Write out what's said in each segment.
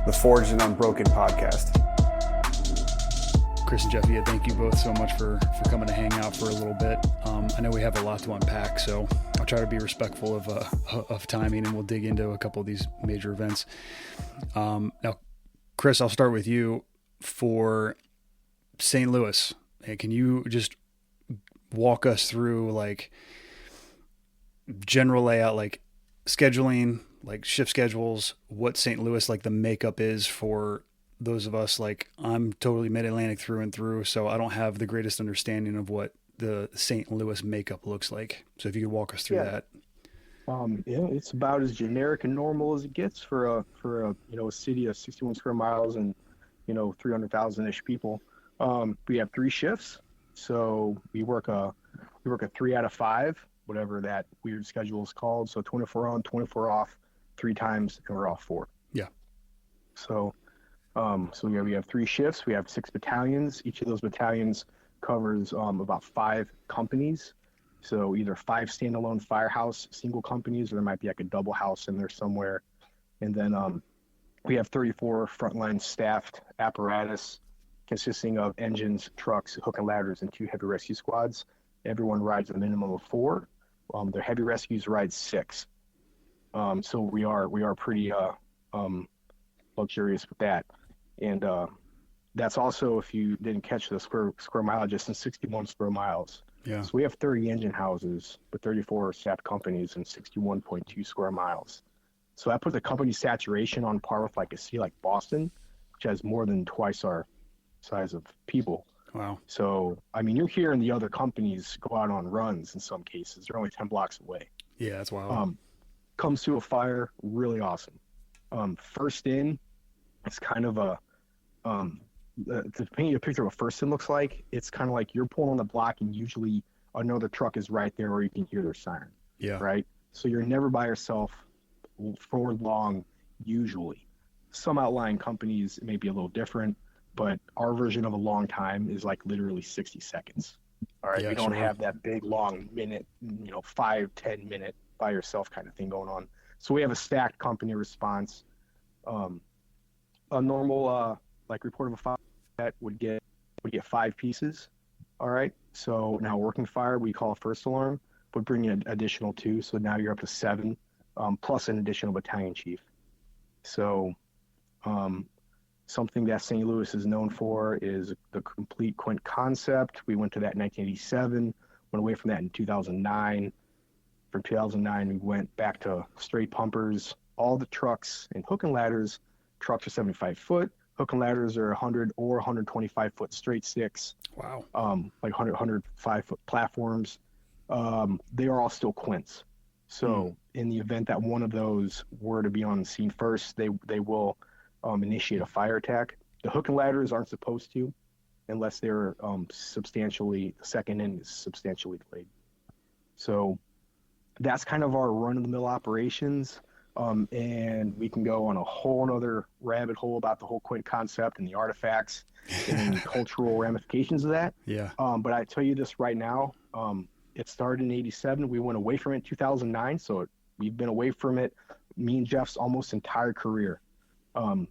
the Forged and Unbroken podcast. Chris and Jeff, thank you both so much for coming to hang out for a little bit. I know we have a lot to unpack, so I'll try to be respectful of timing, and we'll dig into a couple of these major events. Now, Chris, I'll start with you for St. Louis. Hey, can you just walk us through like general layout, like scheduling, like shift schedules, what St. Louis, like the makeup is for those of us, like I'm totally mid-Atlantic through and through, so I don't have the greatest understanding of what the St. Louis makeup looks like. So if you could walk us through that. It's about as generic and normal as it gets for a city of 61 square miles and 300,000-ish people. We have 3 shifts, so we work a 3 out of 5, whatever that weird schedule is called. So 24 on, 24 off, 3 times, and we're off 4. Yeah. So we have 3 shifts. We have 6 battalions. Each of those battalions covers about 5 companies. So either 5 standalone firehouse single companies, or there might be like a double house in there somewhere. And then we have 34 frontline staffed apparatus consisting of engines, trucks, hook and ladders, and 2 heavy rescue squads. Everyone rides a minimum of 4. Their heavy rescues ride 6. So we are pretty luxurious with that. And that's also, if you didn't catch the square mileage, just in 61 square miles. Yeah. So we have 30 engine houses with 34 staffed companies and 61.2 square miles. So that puts the company saturation on par with like a city like Boston, which has more than twice our size of people. Wow. So, I mean, you're hearing the other companies go out on runs in some cases. They're only 10 blocks away. Yeah, that's wild. Comes to a fire, really awesome. First in, it's kind of a to paint you a picture of what first in looks like, it's kind of like you're pulling on the block and usually another truck is right there where you can hear their siren. Yeah. Right? So you're never by yourself for long, usually. Some outlying companies may be a little different, but our version of a long time is like literally 60 seconds. All right. Yeah, we don't sure. have that big long minute, 5-10 minute by yourself kind of thing going on. So we have a stacked company response. A normal report of a fire that would get 5 pieces. All right. So now working fire, we call a first alarm, would bring in an additional 2. So now you're up to 7, plus an additional battalion chief. So something that St. Louis is known for is the complete quint concept. We went to that in 1987, went away from that in 2009. From 2009, we went back to straight pumpers. All the trucks and hook and ladders, trucks are 75 foot. Hook and ladders are 100 or 125 foot straight sticks. Wow. Like 105 foot platforms. They are all still quints. So in the event that one of those were to be on the scene first, they will initiate a fire attack. The hook and ladders aren't supposed to, unless they're the second end is substantially delayed. So that's kind of our run-of-the-mill operations. And we can go on a whole other rabbit hole about the whole quint concept and the artifacts and cultural ramifications of that. Yeah. But I tell you this right now, it started in 87. We went away from it in 2009. So we've been away from it, me and Jeff's almost entire career. Me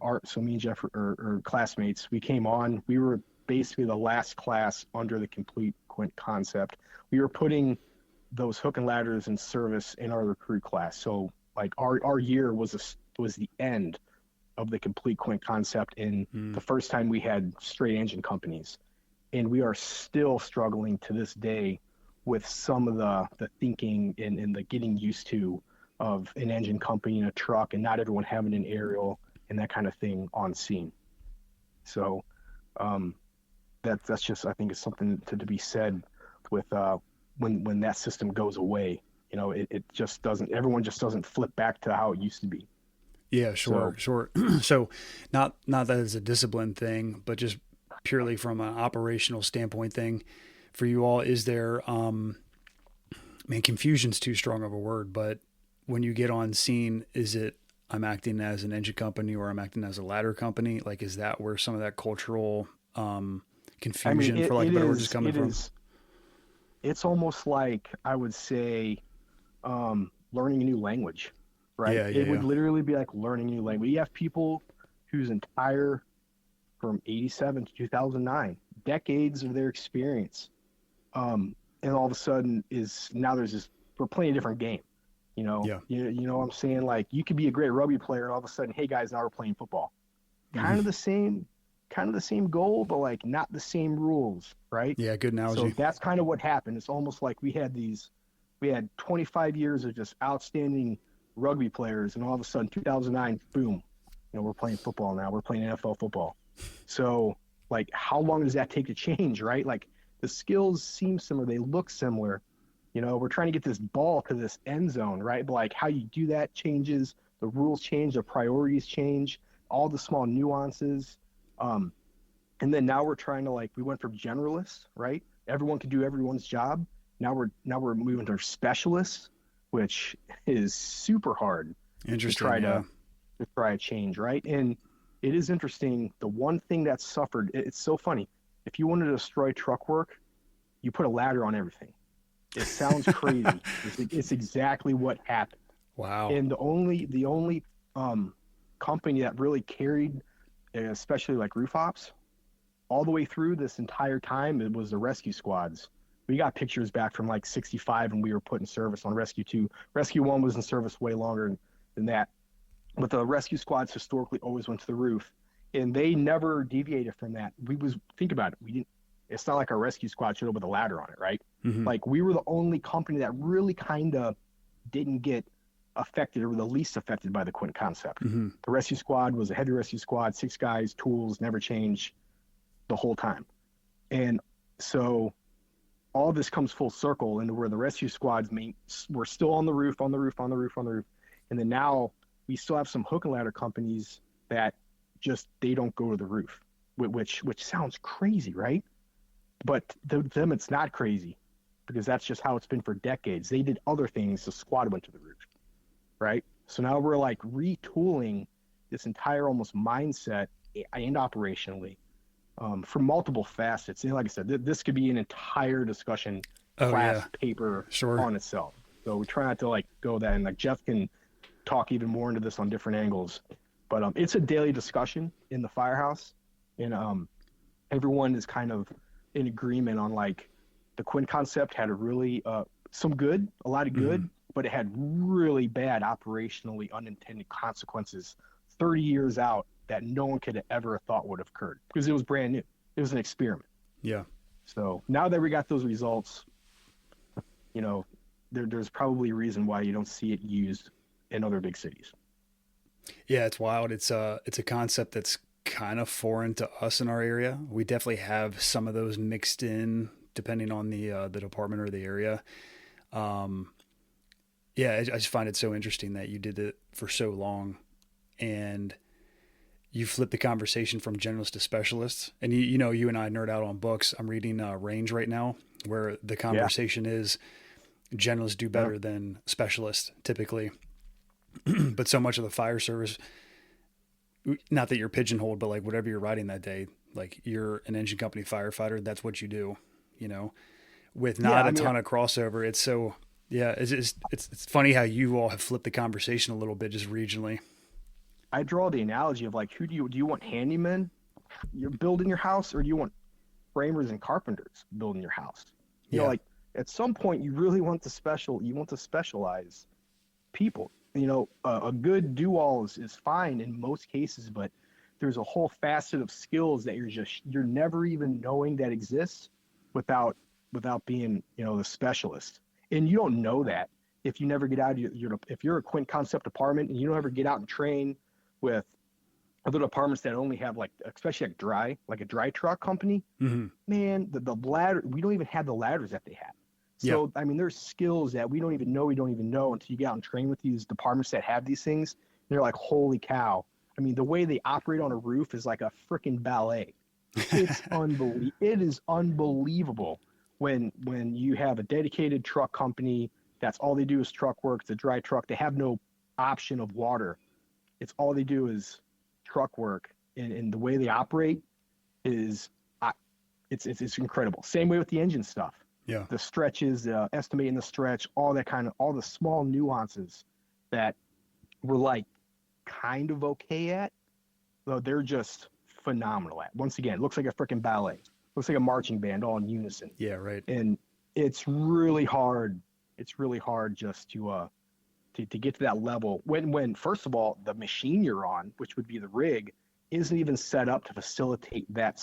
and Jeff are classmates. We came on, we were basically the last class under the complete quint concept. We were putting those hook and ladders in service in our recruit class. So like our year was the end of the complete quint concept in the first time we had straight engine companies. And we are still struggling to this day with some of the thinking and the getting used to of an engine company and a truck and not everyone having an aerial and that kind of thing on scene. So that's just, I think, is something to be said with when that system goes away. It just doesn't, everyone just doesn't flip back to how it used to be. Yeah, sure. So not that it's a discipline thing, but just purely from an operational standpoint thing for you all, is there, confusion's too strong of a word, but when you get on scene, is it, I'm acting as an engine company or I'm acting as a ladder company? Like, is that where some of that cultural, confusion, for like a better word, is coming from? It's almost like, I would say, learning a new language. right? Yeah, It would literally be like learning a new language. You have people whose entire, from 87 to 2009, decades of their experience, and all of a sudden now there's this, we're playing a different game. Yeah. You know what I'm saying? Like, you could be a great rugby player, and all of a sudden, hey guys, now we're playing football. Kind of the same goal, but like not the same rules, right? Yeah, good analogy. So that's kind of what happened. It's almost like we had 25 years of just outstanding rugby players, and all of a sudden 2009, boom, we're playing football now. We're playing NFL football. So like, how long does that take to change, right? Like, the skills seem similar, they look similar. We're trying to get this ball to this end zone, right? But like, how you do that changes, the rules change, the priorities change, all the small nuances. And then now we're trying to, like, we went from generalists, right? Everyone can do everyone's job. Now we're moving to specialists, which is super hard Interesting, to try to change, right? And it is interesting. The one thing that suffered, it's so funny. If you want to destroy truck work, you put a ladder on everything. It sounds crazy. It's exactly what happened. Wow. And the only company that really carried, especially like roof ops, all the way through this entire time, it was the rescue squads. We got pictures back from like 65, and we were put in service on Rescue 2. Rescue 1 was in service way longer than that. But the rescue squads historically always went to the roof, and they never deviated from that. Think about it. It's not like our rescue squad showed up with a ladder on it, right? Mm-hmm. Like, we were the only company that really kind of didn't get affected, or the least affected, by the Quint concept. Mm-hmm. The rescue squad was a heavy rescue squad, 6 guys, tools, never change the whole time. And so all this comes full circle into where the rescue squads were still on the roof. And then now we still have some hook and ladder companies that they don't go to the roof, which sounds crazy, right? But to them, it's not crazy, because that's just how it's been for decades. They did other things. The squad went to the roof, right? So now we're like retooling this entire almost mindset and operationally, for multiple facets. And like I said, this could be an entire discussion paper on itself. So we try not to like go that, and like Jeff can talk even more into this on different angles. But it's a daily discussion in the firehouse, and everyone is kind of in agreement on, like, the Quint concept had a really a lot of good, but it had really bad operationally unintended consequences 30 years out that no one could have ever thought would have occurred, because it was brand new. It was an experiment. Yeah. So now that we got those results, there's probably a reason why you don't see it used in other big cities. Yeah, it's wild. It's a concept that's kind of foreign to us in our area. We definitely have some of those mixed in, depending on the department or the area. I just find it so interesting that you did it for so long, and you flipped the conversation from generalists to specialists. And you and I nerd out on books. I'm reading Range right now, where the conversation is generalists do better than specialists typically. But so much of the fire service, not that you're pigeonholed, but like whatever you're riding that day, like you're an engine company firefighter, that's what you do, with not a ton of crossover. It's so, it's funny how you all have flipped the conversation a little bit just regionally. I draw the analogy of, like, who do you want handymen you're building your house, or do you want framers and carpenters building your house? You know, like, at some point you really want to specialize people. A good do-all is fine in most cases, but there's a whole facet of skills that you're never even knowing that exists without being, the specialist. And you don't know that if you never get out of if you're a Quint concept department and you don't ever get out and train with other departments that only have, like, especially like a dry truck company, man, the ladder, we don't even have the ladders that they have. So, I mean, there's skills that we don't even know until you get out and train with these departments that have these things. And they're like, holy cow. I mean, the way they operate on a roof is like a freaking ballet. It's unbelievable. It is unbelievable when you have a dedicated truck company that's all they do is truck work. It's a dry truck. They have no option of water. It's all they do is truck work. And the way they operate is, it's incredible. Same way with the engine stuff. Yeah. The stretches, estimating the stretch, all the small nuances that we're like kind of okay at, though they're just phenomenal at. Once again, it looks like a freaking ballet. Looks like a marching band all in unison. Yeah, right. And it's really hard. It's really hard just to get to that level when first of all, the machine you're on, which would be the rig, isn't even set up to facilitate that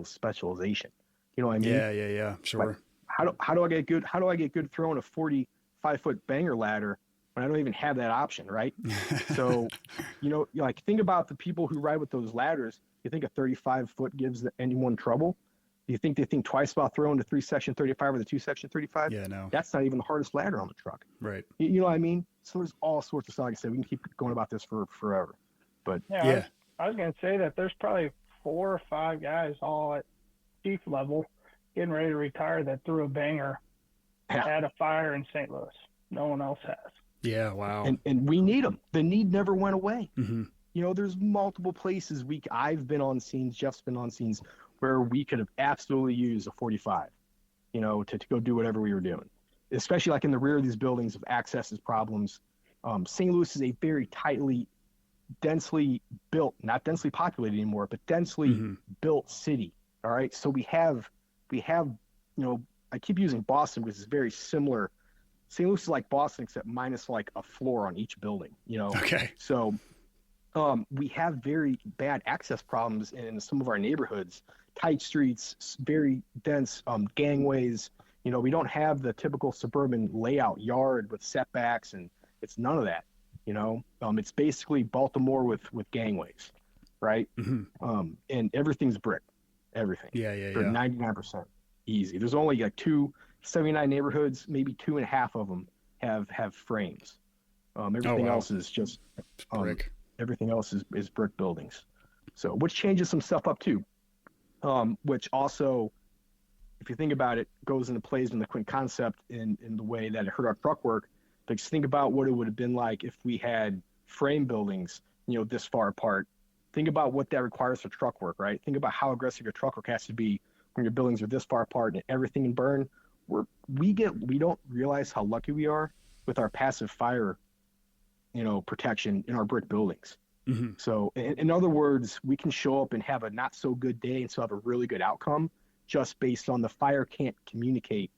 specialization. You know what I mean? Yeah. Sure. Like, how do I get good? How do I get good throwing a 45-foot banger ladder when I don't even have that option, right? So, like think about the people who ride with those ladders. You think a 35-foot gives anyone trouble? Do you think they think twice about throwing the 3-section 35 or the 2-section 35? Yeah, no. That's not even the hardest ladder on the truck. Right. You know what I mean? So there's all sorts of stuff. Like I said, we can keep going about this for forever. But yeah. I was going to say that there's probably 4 or 5 guys all at chief level getting ready to retire that threw a banger at a fire in St. Louis. No one else has. Yeah, wow. And we need them. The need never went away. Mm-hmm. There's multiple places I've been on scenes, Jeff's been on scenes where we could have absolutely used a 45, to go do whatever we were doing, especially like in the rear of these buildings of accesses problems. St. Louis is a very densely built, not densely populated anymore, but densely built city. All right. So we have, I keep using Boston because it's very similar. St. Louis is like Boston, except minus like a floor on each building, Okay. So we have very bad access problems in some of our neighborhoods, tight streets, very dense gangways. We don't have the typical suburban layout yard with setbacks, and it's none of that. It's basically Baltimore with gangways, right? Mm-hmm. And everything's brick, everything. Yeah. 99% easy. There's only like 79 neighborhoods, maybe 2.5 of them have frames. Everything else is just brick. Everything else is brick buildings. So, which changes some stuff up too. Which also, if you think about it, goes into plays in the Quint concept in the way that it hurt our truck work. Because think about what it would have been like if we had frame buildings, this far apart. Think about what that requires for truck work, right? Think about how aggressive your truck work has to be when your buildings are this far apart and everything can burn. We don't realize how lucky we are with our passive fire, protection in our brick buildings. Mm-hmm. So in other words, we can show up and have a not so good day and still have a really good outcome just based on the fire can't communicate.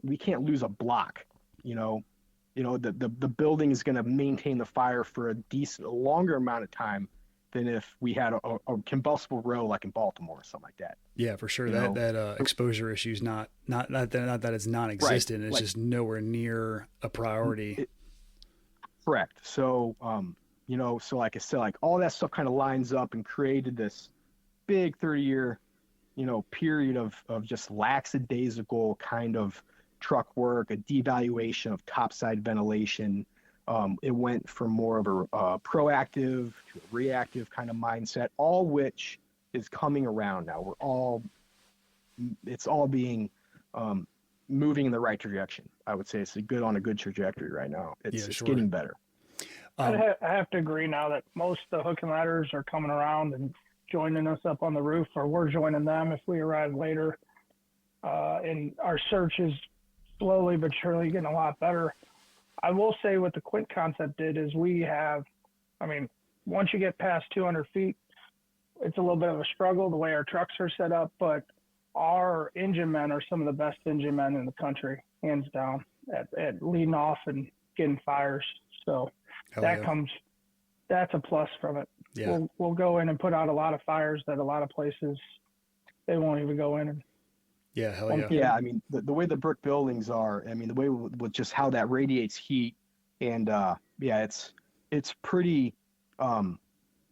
We can't lose a block. The building is going to maintain the fire for a longer amount of time than if we had a combustible row like in Baltimore or something like that. Yeah, for sure. That exposure issue is not that it's non-existent. Right. It's just nowhere near a priority. Correct. So, so like I said, like all that stuff kind of lines up and created this big 30-year, period of just lackadaisical kind of truck work, a devaluation of topside ventilation. It went from more of a proactive to a reactive kind of mindset, all which is coming around now. It's all being moving in the right direction. I would say it's on a good trajectory right now. It's getting better. I have to agree now that most of the hook and ladders are coming around and joining us up on the roof, or we're joining them if we arrive later. And our search is slowly but surely getting a lot better. I will say what the Quint concept did is once you get past 200 feet, it's a little bit of a struggle the way our trucks are set up, but our engine men are some of the best engine men in the country, hands down, at leading off and getting fires. So that's a plus from it. Yeah. We'll go in and put out a lot of fires that a lot of places they won't even go in. Yeah, hell yeah. Yeah, the way the brick buildings are, the way with just how that radiates heat, and it's pretty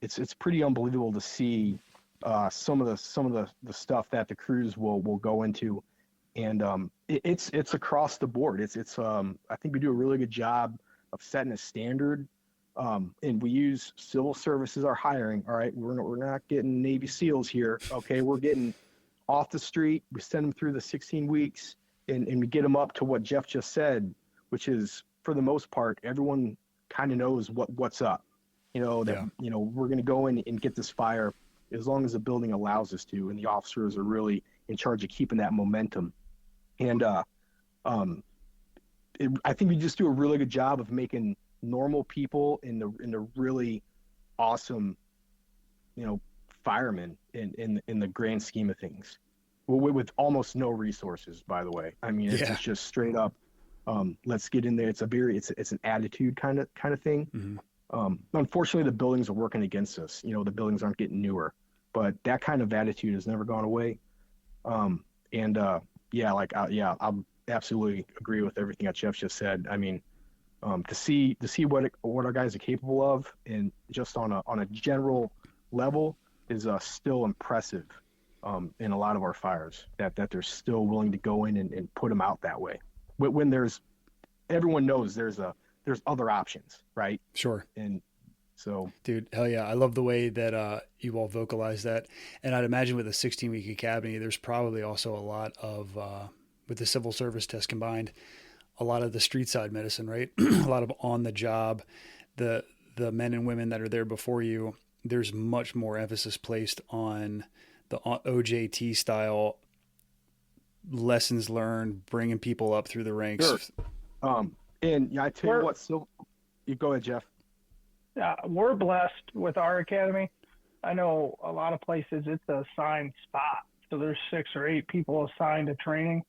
it's pretty unbelievable to see some of the stuff that the crews will go into, and it's across the board. It's I think we do a really good job of setting a standard, and we use civil services are hiring. All right, we're not getting Navy SEALs here. Okay, we're getting off the street. We send them through the 16 weeks, and we get them up to what Jeff just said, which is for the most part everyone kind of knows what's up. We're going to go in and get this fire as long as the building allows us to, and the officers are really in charge of keeping that momentum. And I think we just do a really good job of making normal people into really awesome, firemen in the grand scheme of things, with almost no resources, by the way. I mean, it's just straight up, let's get in there. It's an attitude kind of thing. Mm-hmm. Unfortunately, the buildings are working against us. The buildings aren't getting newer, but that kind of attitude has never gone away. I'll absolutely agree with everything that Jeff just said. I mean, to see what our guys are capable of, and just on a general level, is still impressive. In a lot of our fires, that they're still willing to go in and put them out that way. When everyone knows there's other options, right? Sure. And so, dude, hell yeah. I love the way that you all vocalize that. And I'd imagine with a 16-week academy, there's probably also a lot of, with the civil service test combined, a lot of the street side medicine, right? A lot of on the job, the men and women that are there before you, there's much more emphasis placed on the OJT style lessons learned, bringing people up through the ranks. Sure. And I tell you what, so you go ahead, Jeff. Yeah, we're blessed with our academy. I know a lot of places it's a assigned spot, so there's 6 or 8 people assigned to training.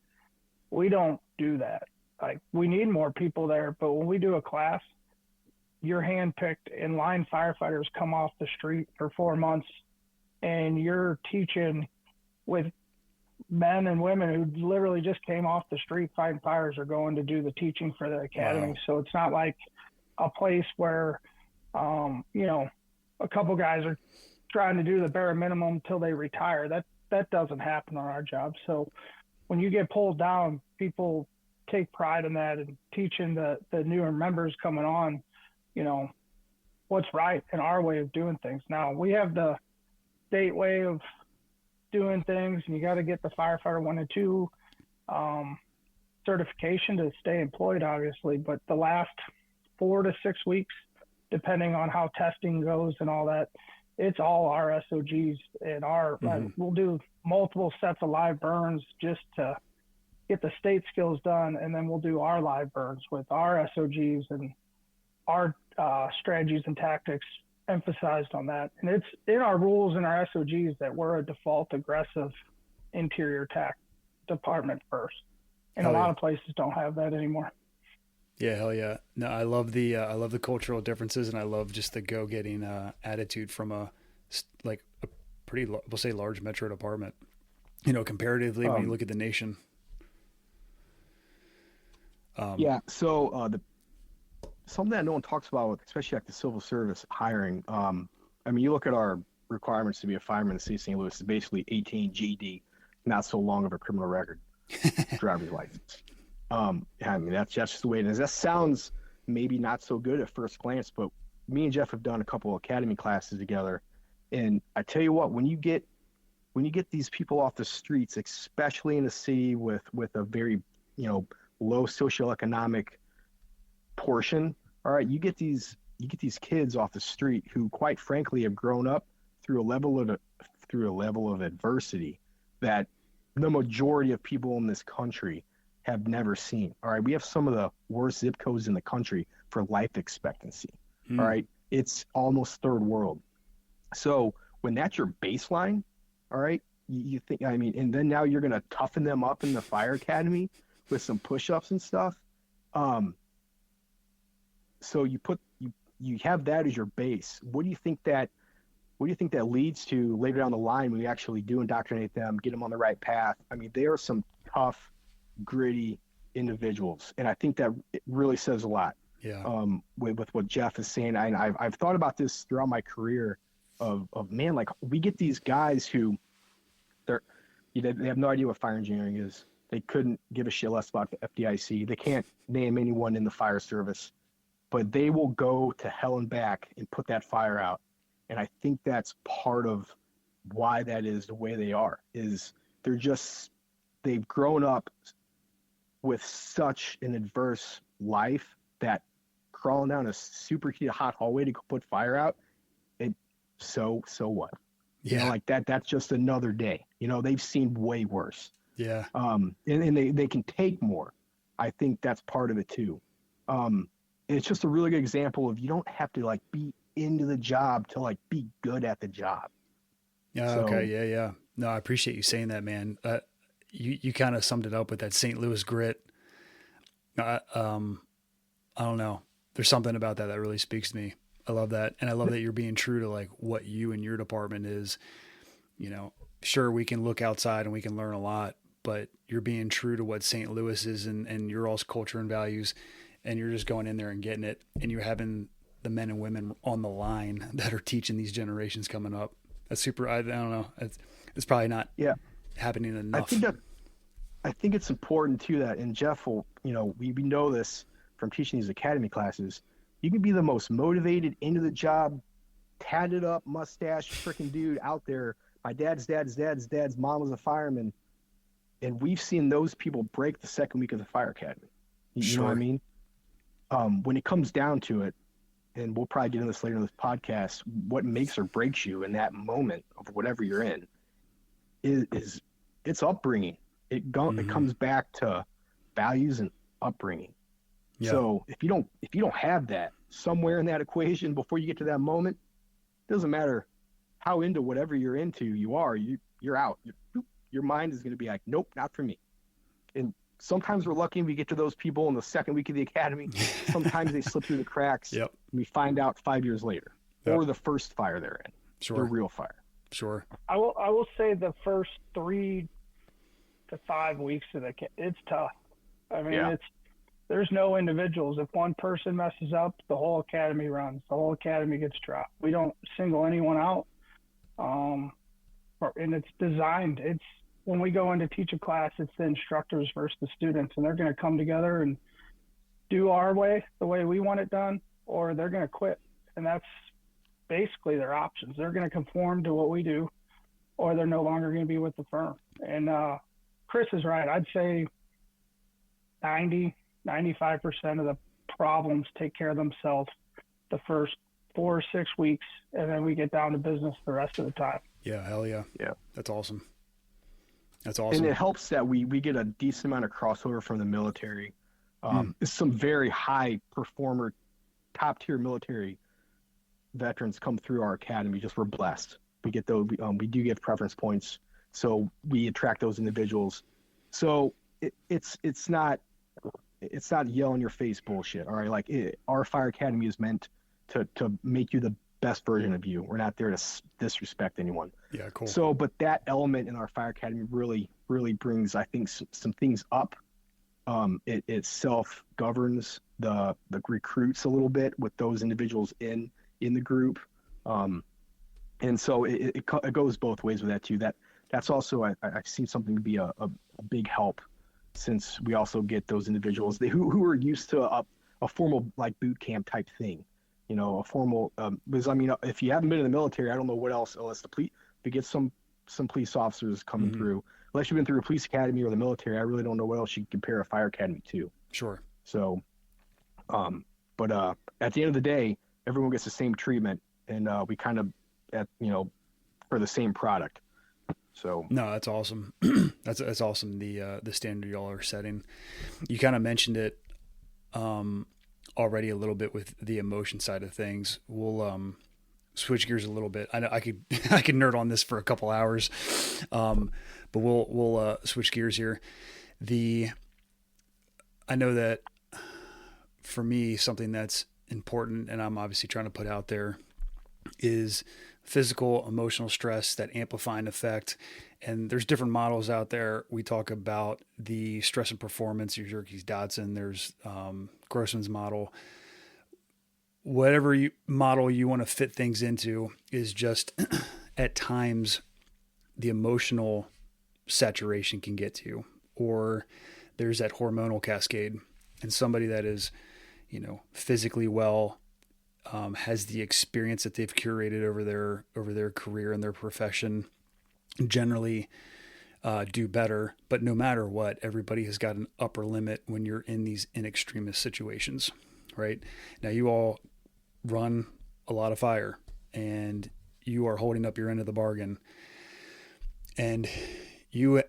We don't do that. Like, we need more people there, but when we do a class, you're handpicked, and line firefighters come off the street for 4 months, and you're teaching with men and women who literally just came off the street fighting fires are going to do the teaching for the academy. Wow. So it's not like a place where, a couple guys are trying to do the bare minimum until they retire. That doesn't happen on our job. So when you get pulled down, people take pride in that and teaching the newer members coming on, what's right in our way of doing things. Now, we have the state way of doing things, and you got to get the firefighter 1 and 2 certification to stay employed, obviously. But the last 4 to 6 weeks, depending on how testing goes and all that, it's all our SOGs and we'll do multiple sets of live burns just to get the state skills done, and then we'll do our live burns with our SOGs and our strategies and tactics emphasized on that. And it's in our rules and our SOGs that we're a default aggressive interior attack department first. And a lot of places don't have that anymore. Yeah, hell yeah. No, I love the cultural differences, and I love just the go-getting attitude from a pretty, we'll say, large metro department, comparatively when you look at the nation. So something that no one talks about, especially like the civil service hiring. You look at our requirements to be a fireman in the city of St. Louis is basically 18 GED, not so long of a criminal record, driver's license. That's just the way it is. That sounds maybe not so good at first glance, but me and Jeff have done a couple of academy classes together, and I tell you what, when you get these people off the streets, especially in a city with a very low socioeconomic portion, all right, you get these kids off the street who, quite frankly, have grown up through a level of adversity that the majority of people in this country have never seen. All right, we have some of the worst zip codes in the country for life expectancy. All right, it's almost third world. So when that's your baseline, all right, you think, and then now you're gonna toughen them up in the fire academy with some push-ups and stuff. So you have that as your base. What do you think that leads to later down the line when we actually do indoctrinate them, get them on the right path? They are some tough, gritty individuals, and I think that it really says a lot. Yeah. With what Jeff is saying, and I've thought about this throughout my career. Of man, like, we get these guys who they have no idea what fire engineering is. They couldn't give a shit less about the FDIC. They can't name anyone in the fire service, but they will go to hell and back and put that fire out. And I think that's part of why that is the way they are, is they've grown up with such an adverse life that crawling down a superheated hot hallway to go put fire out, so what? Yeah. Like that's just another day. They've seen way worse. Yeah. And they can take more. I think that's part of it too. it's just a really good example of you don't have to like be into the job to like be good at the job. Yeah. So, Okay. Yeah. Yeah. No, I appreciate you saying that, man. You kind of summed it up with that St. Louis grit. I don't know. There's something about that really speaks to me. I love that. And I love that you're being true to like what you and your department is. You know, sure, we can look outside and we can learn a lot, but you're being true to what St. Louis is and your all's culture and values. And you're just going in there and getting it. And you're having the men and women on the line that are teaching these generations coming up. That's super. I don't know. It's probably not happening enough. I think it's important too that, and Jeff will, we know this from teaching these academy classes. You can be the most motivated, into the job, tatted up, mustache, freaking dude out there. My dad's mom was a fireman, and we've seen those people break the second week of the fire academy. You know what I mean? When it comes down to it, and we'll probably get into this later in this podcast, what makes or breaks you in that moment of whatever you're in is it's upbringing. It comes back to values and upbringing. Yeah. So if you don't have that somewhere in that equation before you get to that moment, it doesn't matter how into whatever you're into you're out. Your mind is going to be like, nope, not for me. And sometimes we're lucky we get to those people in the second week of the academy. Sometimes they slip through the cracks. Yep. And we find out 5 years later, or the first fire they're in. Sure. The real fire. Sure. I will say the first 3 to 5 weeks of it's tough. I mean, there's no individuals. If one person messes up, the whole academy runs. The whole academy gets dropped. We don't single anyone out. And it's designed. It's when we go in to teach a class, it's the instructors versus the students, and they're going to come together and do our way, the way we want it done, or they're going to quit. And that's basically their options. They're going to conform to what we do, or they're no longer going to be with the firm. And Chris is right. I'd say 95% of the problems take care of themselves the first 4 or 6 weeks, and then we get down to business the rest of the time. Yeah, hell yeah. Yeah. That's awesome. That's awesome. And it helps that we get a decent amount of crossover from the military. Some very high performer, top tier military veterans come through our academy. Just we're blessed. We get those. We do give preference points, so we attract those individuals. So it's not yell in your face bullshit. All right, like our fire academy is meant to make you the best version of you. We're not there to disrespect anyone. Yeah, cool. So, but that element in our fire academy really brings, I think, some things up. It self-governs the recruits a little bit with those individuals in the group. And so it goes both ways with that too. That's also, I've seen something to be a big help, since we also get those individuals who are used to a formal like boot camp type thing. A formal, because I mean, if you haven't been in the military, I don't know what else, unless to get some police officers coming through, unless you've been through a police academy or the military, I really don't know what else you can compare a fire academy to. Sure. So, but at the end of the day, everyone gets the same treatment, and we kind of, for the same product. So no, that's awesome. That's awesome. The standard y'all are setting. You kind of mentioned it already a little bit with the emotion side of things. We'll switch gears a little bit. I know I could nerd on this for a couple hours, but we'll switch gears here. I know that for me, something that's important, and I'm obviously trying to put out there, is physical, emotional stress, that amplifying effect. And there's different models out there. We talk about the stress and performance, your Yerkes Dodson, there's Grossman's model. Whatever model you want to fit things into is just at times the emotional saturation can get to, or there's that hormonal cascade, and somebody that is, physically well, has the experience that they've curated over their career and their profession, generally do better. But no matter what, everybody has got an upper limit when you're in these in extremis situations, right? Now you all run a lot of fire, and you are holding up your end of the bargain, and you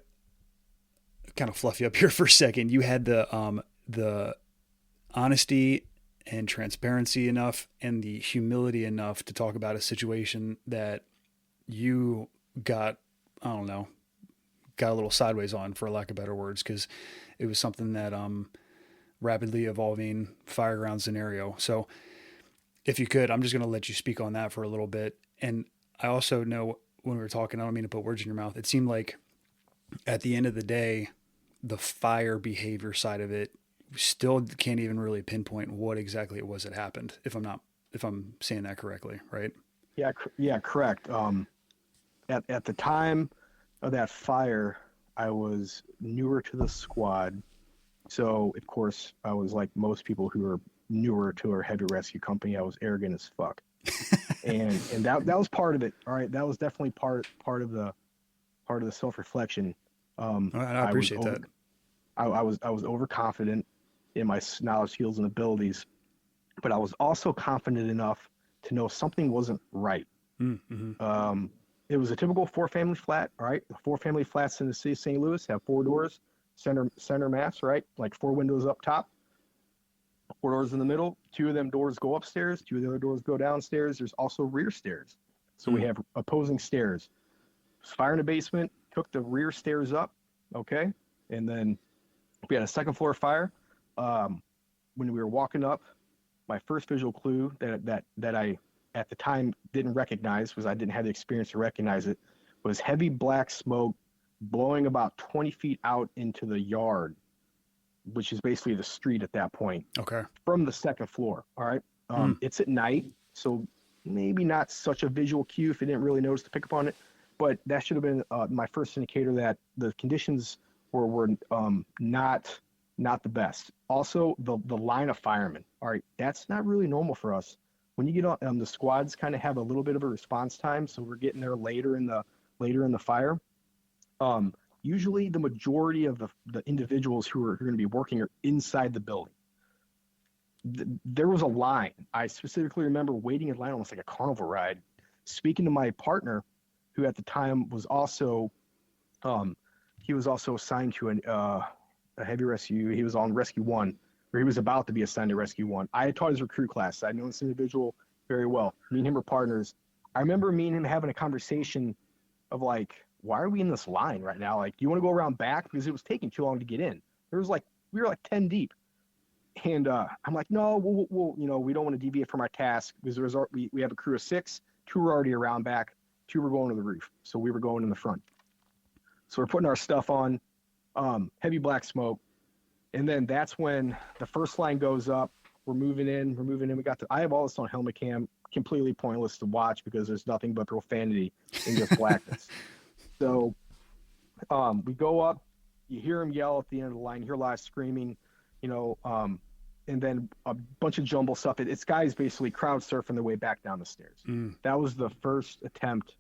kind of fluff you up here for a second. You had the honesty and transparency enough and the humility enough to talk about a situation that you got, I don't know, got a little sideways on, for lack of better words, because it was something that rapidly evolving fireground scenario. So if you could, I'm just going to let you speak on that for a little bit. And I also know when we were talking, I don't mean to put words in your mouth, it seemed like at the end of the day, the fire behavior side of it still can't even really pinpoint what exactly it was that happened, if I'm saying that correctly, right? Yeah, correct. At the time of that fire, I was newer to the squad. So, of course, I was like most people who are newer to our heavy rescue company. I was arrogant as fuck. and that was part of it. All right. That was definitely part of the self-reflection. I appreciate that. I was overconfident in my knowledge, skills, and abilities, but I was also confident enough to know something wasn't right. Mm-hmm. It was a typical 4-family flat. All right. The 4-family flats in the city of St. Louis have 4 doors, center mass, right? Like 4 windows up top, 4 doors in the middle. 2 of them doors go upstairs. 2 of the other doors go downstairs. There's also rear stairs. So we have opposing stairs. Fire in the basement, took the rear stairs up. Okay. And then we had a 2nd floor fire. When we were walking up, my first visual clue that I at the time didn't recognize, because I didn't have the experience to recognize it, was heavy black smoke blowing about 20 feet out into the yard, which is basically the street at that point. Okay. From the 2nd floor. All right. It's at night, so maybe not such a visual cue if you didn't really notice to pick up on it, but that should have been my first indicator that the conditions were not the best. Also, the line of firemen. All right, that's not really normal for us. When you get on, the squads kind of have a little bit of a response time, so we're getting there later in the fire. Usually, the majority of the individuals who are going to be working are inside the building. There was a line. I specifically remember waiting in line almost like a carnival ride, speaking to my partner, who at the time was also assigned to a heavy rescue. He was on Rescue 1, or he was about to be assigned to Rescue 1. I had taught his recruit class. I know this individual very well. Me and him were partners. I remember me and him having a conversation of like, why are we in this line right now? Like, do you want to go around back? Because it was taking too long to get in. We were like 10 deep. And I'm like, no, we'll we don't want to deviate from our task, because we have a crew of 6. 2 were already around back. 2 were going to the roof. So we were going in the front. So we're putting our stuff on, heavy black smoke. And then that's when the first line goes up. We're moving in. I have all this on helmet cam, completely pointless to watch because there's nothing but profanity and just blackness. So we go up, you hear him yell at the end of the line, you hear a lot of screaming, and then a bunch of jumble stuff. It's guys basically crowd surfing their way back down the stairs. That was the first attempt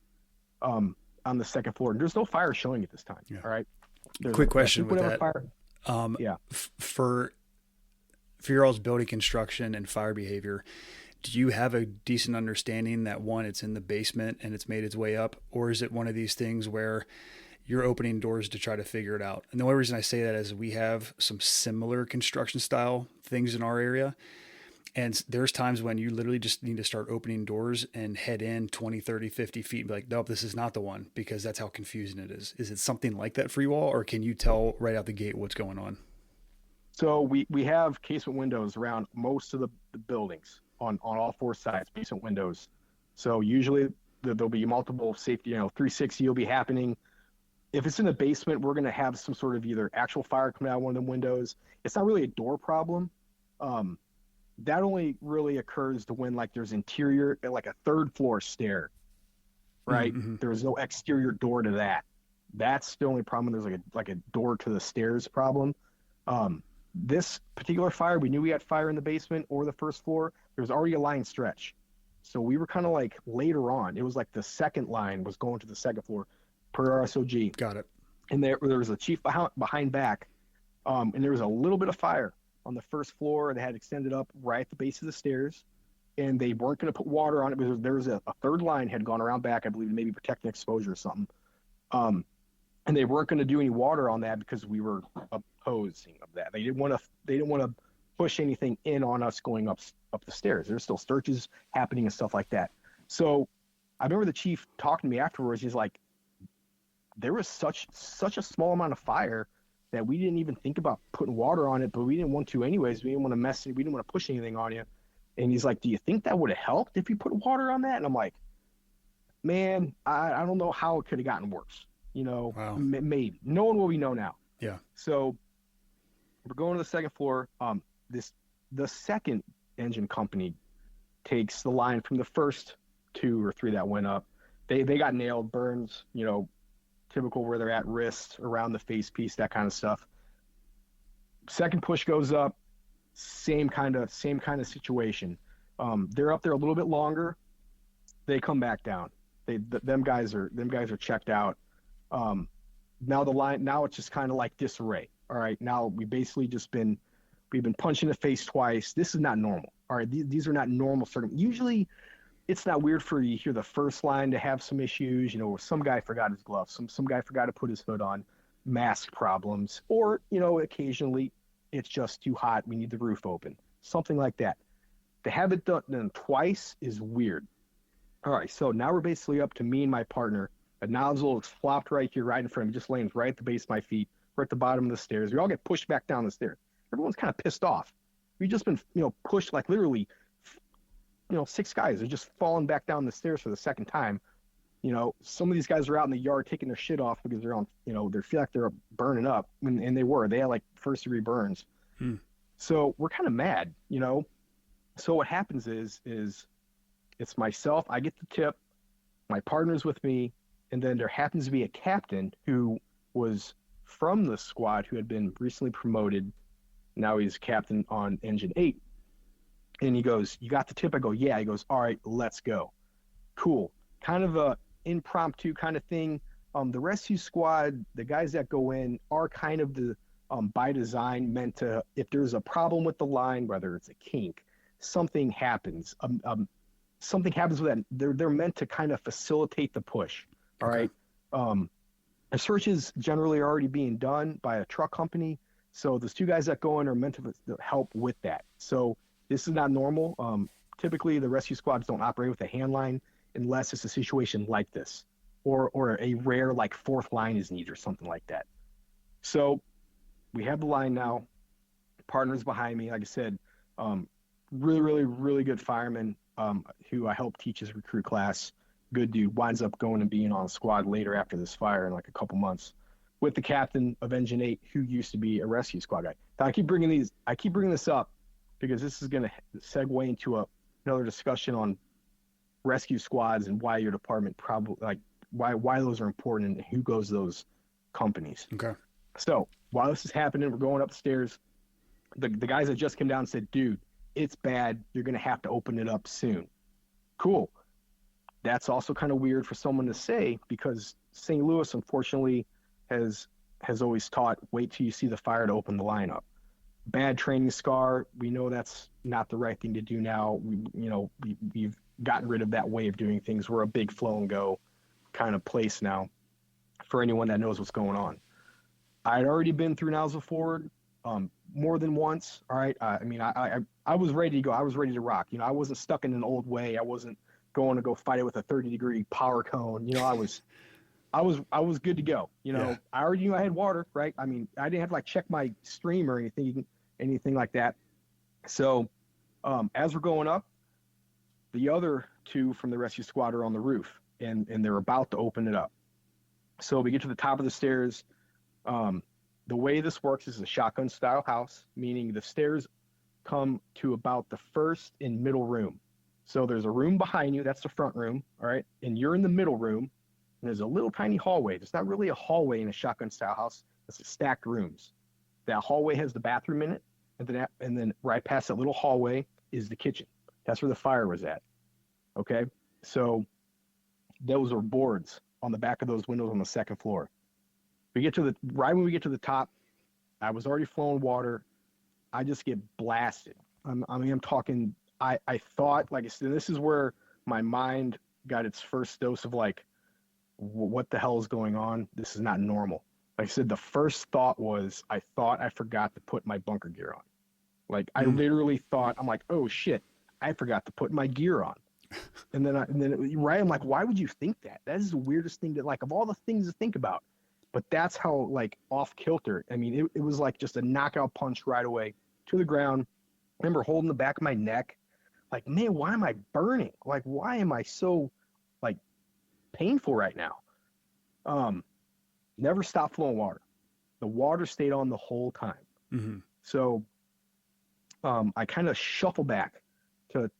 on the 2nd floor. There's no fire showing at this time. Yeah. All right. Quick question with that. Fire. For your all's building construction and fire behavior, do you have a decent understanding that, one, it's in the basement and it's made its way up, or is it one of these things where you're opening doors to try to figure it out? And the only reason I say that is we have some similar construction style things in our area. And there's times when you literally just need to start opening doors and head in 20, 30, 50 feet and be like, nope, this is not the one, because that's how confusing it is. Is it something like that for you all, or can you tell right out the gate what's going on? So we have casement windows around most of the buildings on all 4 sides, basement windows. So usually there'll be multiple safety, 360 will be happening. If it's in the basement, we're going to have some sort of either actual fire coming out of one of the windows. It's not really a door problem. That only really occurs to when like there's interior, like a 3rd floor stair, right? Mm-hmm. There's no exterior door to that. That's the only problem. There's like a door to the stairs problem. This particular fire, we knew we had fire in the basement or the 1st floor. There was already a line stretch. So we were kind of like later on. It was like the 2nd line was going to the 2nd floor per RSOG. Got it. And there was a chief behind back. And there was a little bit of fire on the 1st floor that had extended up right at the base of the stairs. And they weren't going to put water on it because there was a 3rd line had gone around back, I believe, to maybe protect an exposure or something. And they weren't going to do any water on that because we were opposing of that. They didn't want to push anything in on us going up the stairs. There's still searches happening and stuff like that. So I remember the chief talking to me afterwards. He's like, there was such a small amount of fire that we didn't even think about putting water on it, but we didn't want to anyways. We didn't want to mess it. We didn't want to push anything on you. And he's like, do you think that would have helped if you put water on that? And I'm like, man, I don't know how it could have gotten worse. Wow. Maybe. Knowing what we know now. Yeah. So we're going to the second floor. The second engine company takes the line from the first 2 or 3 that went up. They got nailed, burns, typical where they're at wrist, around the face piece, that kind of stuff. Second push goes up, same kind of situation. They're up there a little bit longer. They come back down. Them guys are checked out. Now it's just kind of like disarray. All right, now we've been punched in the face twice. This is not normal. All right, these are not normal Usually it's not weird for you to hear the first line to have some issues, some guy forgot his gloves, some guy forgot to put his hood on, mask problems, or, occasionally it's just too hot, we need the roof open, something like that. To have it done twice is weird. All right, so now we're basically up to me and my partner. A nozzle is flopped right here, right in front of me, just laying right at the base of my feet. We're at the bottom of the stairs. We all get pushed back down the stairs. Everyone's kind of pissed off. We've just been, pushed like literally 6 guys are just falling back down the stairs for the second time. Some of these guys are out in the yard taking their shit off because they're on, they feel like they're burning up, and they had like first-degree burns. So we're kind of mad, So what happens is it's myself. I get the tip. My partner's with me, and then there happens to be a captain who was from the squad who had been recently promoted. Now he's captain on Engine 8. And he goes, you got the tip? I go, yeah. He goes, all right, let's go. Cool. Kind of a impromptu kind of thing. The rescue squad, the guys that go in are kind of the, by design, meant to, if there's a problem with the line, whether it's a kink, something happens. Something happens with that. They're meant to kind of facilitate the push. All right. A search is generally already being done by a truck company. So those 2 guys that go in are meant to help with that. So this is not normal. Typically, the rescue squads don't operate with a hand line unless it's a situation like this, or a rare like 4th line is needed or something like that. So we have the line now. Partners behind me, like I said, really, really, really good fireman who I helped teach his recruit class. Good dude, winds up going and being on a squad later after this fire in like a couple months with the captain of Engine 8, who used to be a rescue squad guy. Now, I keep bringing this up because this is going to segue into another discussion on rescue squads and why your department why those are important and who goes to those companies. Okay. So while this is happening, we're going upstairs. The guys that just came down said, dude, it's bad. You're going to have to open it up soon. Cool. That's also kind of weird for someone to say because St. Louis, unfortunately, has always taught, wait till you see the fire to open the line up. Bad training scar. We know that's not the right thing to do now. We've gotten rid of that way of doing things. We're a big flow and go kind of place now for anyone that knows what's going on. I'd already been through nozzle forward more than once. All right. I was ready to go. I was ready to rock. I wasn't stuck in an old way. I wasn't going to go fight it with a 30-degree power cone. I was good to go. Yeah. I already knew I had water, right? I didn't have to check my stream or anything like that. So as we're going up, the other 2 from the rescue squad are on the roof and they're about to open it up. So we get to the top of the stairs. The way this works is a shotgun style house, meaning the stairs come to about the first and middle room. So there's a room behind you. That's the front room. All right. And you're in the middle room. And there's a little tiny hallway. There's not really a hallway in a shotgun style house. It's stacked rooms. That hallway has the bathroom in it. And then right past that little hallway is the kitchen. That's where the fire was at. Okay. So those are boards on the back of those windows on the second floor. Right when we get to the top, I was already flowing water. I just get blasted. I'm talking, I thought, like I said, this is where my mind got its first dose of what the hell is going on? This is not normal. Like I said, the first thought was, I thought I forgot to put my bunker gear on. I literally thought, I'm like, oh shit, I forgot to put my gear on. And then right, I'm like, why would you think that? That is the weirdest thing, that like, of all the things to think about. But that's how like off kilter. I mean, it was like just a knockout punch right away to the ground. I remember holding the back of my neck, like, man, why am I burning? Like, why am I so like painful right now? Never stopped flowing water. The water stayed on the whole time. Mm-hmm. So I kind of shuffle back to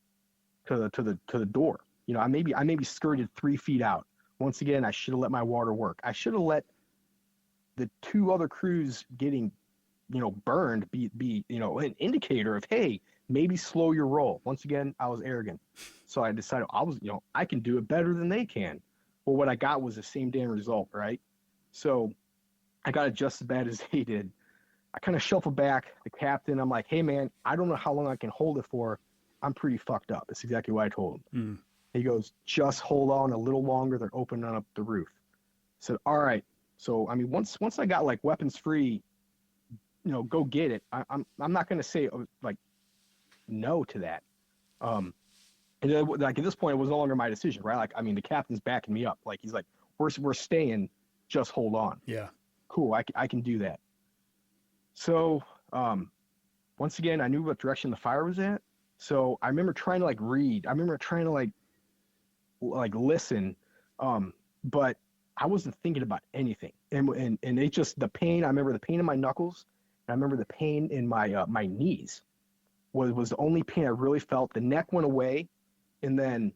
the door. You know, I maybe skirted 3 feet out. Once again, I should have let my water work. I should have let the 2 other crews getting, you know, burned be, you know, an indicator of, hey, maybe slow your roll. Once again, I was arrogant. So I decided I can do it better than they can. Well, what I got was the same damn result, right? So I got it just as bad as they did. I kind of shuffled back the captain. I'm like, hey man, I don't know how long I can hold it for. I'm pretty fucked up. That's exactly what I told him. He goes, just hold on a little longer. They're opening up the roof. I said, all right. So, I mean, once I got like weapons free, you know, go get it. I'm not going to say like no to that. And then, like at this point, it was no longer my decision, right? Like, I mean, the captain's backing me up. Like, he's like, we're staying. Just hold on. Yeah. Cool. I can do that. So, once again, I knew what direction the fire was at. So I remember trying to like read. I remember trying to like listen, but I wasn't thinking about anything. And it just, the pain. I remember the pain in my knuckles. And I remember the pain in my my knees. Was the only pain I really felt. The neck went away, and then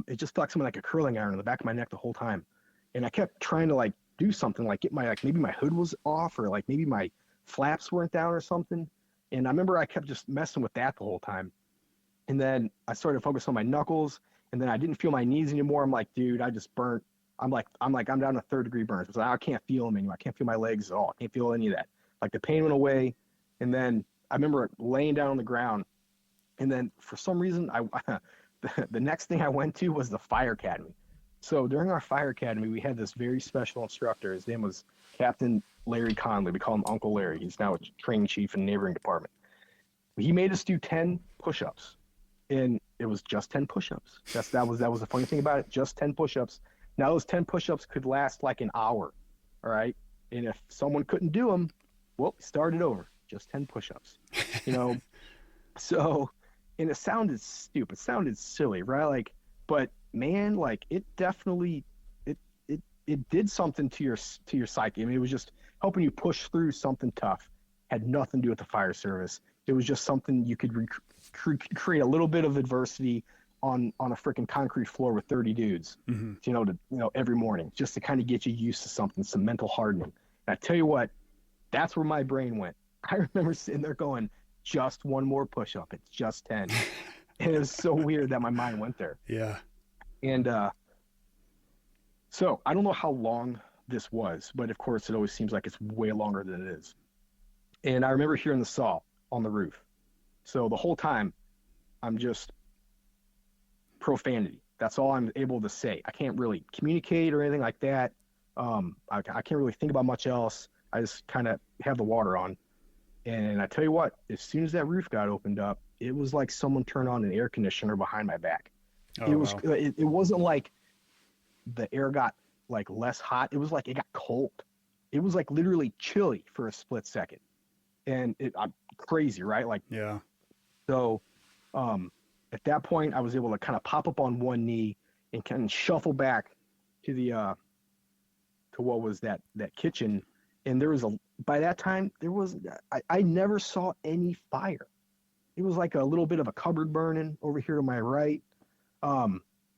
it just felt like something like a curling iron in the back of my neck the whole time. And I kept trying to like do something, like get my, like maybe my hood was off, or like maybe my flaps weren't down or something. And I remember I kept just messing with that the whole time. And then I started to focus on my knuckles, and then I didn't feel my knees anymore. I'm like, dude, I just burnt. I'm down to 3rd-degree burns. Like, I can't feel them anymore. I can't feel my legs at all. I can't feel any of that. Like the pain went away. And then I remember laying down on the ground. And then for some reason, the next thing I went to was the fire academy. So during our fire academy, we had this very special instructor. His name was Captain Larry Conley. We call him Uncle Larry. He's now a training chief in the neighboring department. He made us do 10 push-ups, and it was just 10 push-ups. That was the funny thing about it. Just 10 push-ups. Now those 10 push-ups could last like an hour. All right. And if someone couldn't do them, well, start it over. Just 10 push-ups, you know? So, and it sounded stupid. It sounded silly, right? Like, but man, like it definitely, it did something to your psyche. I mean, it was just helping you push through something tough. Had nothing to do with the fire service. It was just something you could create a little bit of adversity on a freaking concrete floor with 30 dudes, every morning, just to kind of get you used to something, some mental hardening. And I tell you what, that's where my brain went. I remember sitting there going, just one more push-up. It's just 10. And it was so weird that my mind went there. Yeah. And so I don't know how long this was, but of course it always seems like it's way longer than it is. And I remember hearing the saw on the roof. So the whole time I'm just profanity. That's all I'm able to say. I can't really communicate or anything like that. I can't really think about much else. I just kind of have the water on. And I tell you what, as soon as that roof got opened up, it was like someone turned on an air conditioner behind my back. Oh, wow. It wasn't like the air got like less hot. It was like it got cold. It was like literally chilly for a split second. And I'm crazy, right? Like, yeah. So at that point, I was able to kind of pop up on one knee and kind of shuffle back to the to what was that kitchen. And there was by that time I never saw any fire. It was like a little bit of a cupboard burning over here to my right.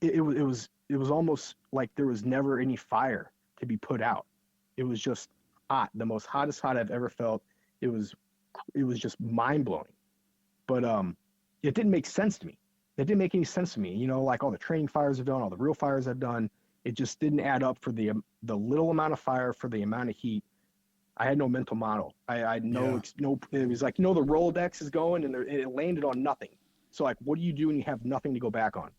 It was almost like there was never any fire to be put out. It was just hot, the most hottest hot I've ever felt. It was just mind blowing. But it didn't make sense to me. It didn't make any sense to me. You know, like all the training fires I've done, all the real fires I've done, it just didn't add up for the little amount of fire for the amount of heat. I had no mental model. I had no. It was like, the Rolodex is going and it landed on nothing. So like, what do you do when you have nothing to go back on?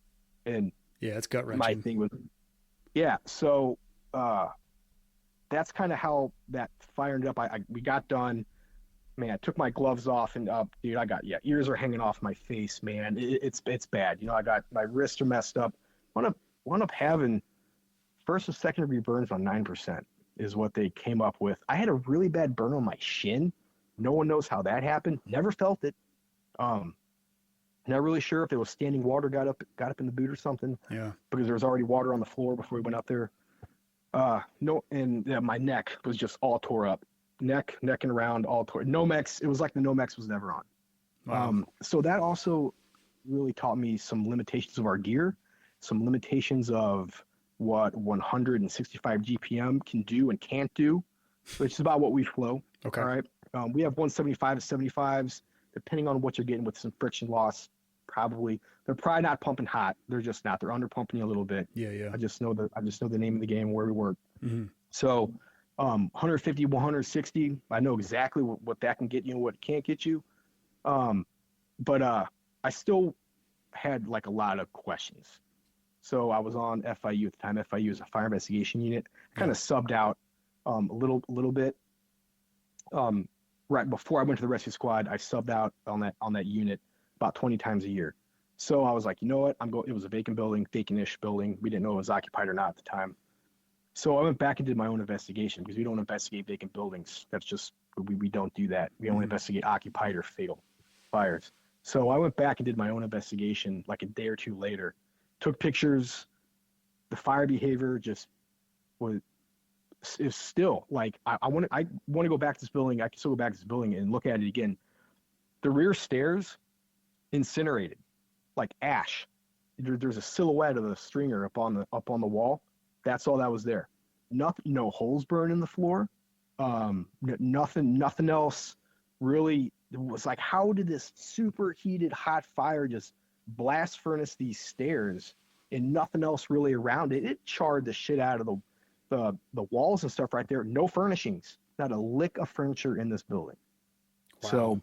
And yeah, it's gut wrenching. My thing was, yeah. So that's kind of how that fire ended up. We got done. man, I took my gloves off and dude, ears are hanging off my face, man. It's bad. You know, I got my wrists are messed up. Wound up having first and second degree burns on 9% is what they came up with. I had a really bad burn on my shin. No one knows how that happened. Never felt it. Not really sure if it was standing water got up in the boot or something. Yeah. Because there was already water on the floor before we went up there. No, and my neck was just all tore up. Neck and around all tore. Nomex, it was like the Nomex was never on. Wow. So that also really taught me some limitations of our gear, some limitations of what 165 GPM can do and can't do, which is about what we flow. Okay. All right. We have 175 to 75s, depending on what you're getting with some friction loss. They're probably not pumping hot. They're just not. They're under pumping you a little bit. Yeah. I just know the name of the game where we work. Mm-hmm. So 150, 160, I know exactly what that can get you and what it can't get you. But I still had like a lot of questions. So I was on FIU at the time. FIU is a fire investigation unit. Kind of subbed out a little bit. Right before I went to the rescue squad, I subbed out on that unit about 20 times a year. So I was like, you know what? It was a vacant building, vacant-ish building. We didn't know it was occupied or not at the time. So I went back and did my own investigation because we don't investigate vacant buildings. That's just, we don't do that. We only investigate occupied or fatal fires. So I went back and did my own investigation like a day or two later, took pictures. The fire behavior just is still like, I want to go back to this building. I can still go back to this building and look at it again. The rear stairs, incinerated, like ash. There's a silhouette of the stringer up on the wall. That's all that was there. Nothing, no holes burned in the floor. Nothing else really. It was like, how did this superheated hot fire just blast furnace these stairs and nothing else really around it? It charred the shit out of the walls and stuff right there. No furnishings, not a lick of furniture in this building. Wow. So,